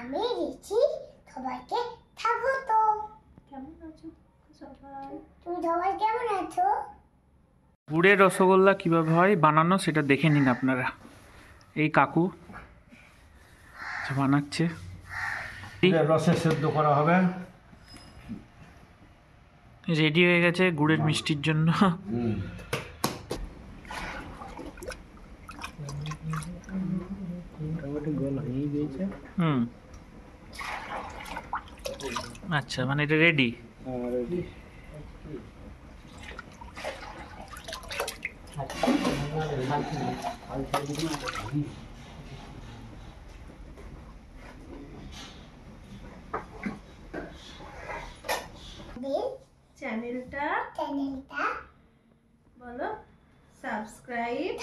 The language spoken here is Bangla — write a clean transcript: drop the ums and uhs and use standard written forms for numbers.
আমি রিচি সবাইকে স্বাগত। কেমন আছো সবাই? তুমি সবাই কেমন আছো? গুড়ের রসগোল্লা কিভাবে হয় বানানো সেটা দেখে নিন আপনারা। এই কাকু বানাচ্ছে, রসে সেদ্ধ করা হবে। রেডি হয়ে গেছে গুড়ের মিষ্টির জন্য। হুম, আচ্ছা, মানে এটা রেডি। চ্যানেলটা চ্যানেলটা বলো সাবস্ক্রাইব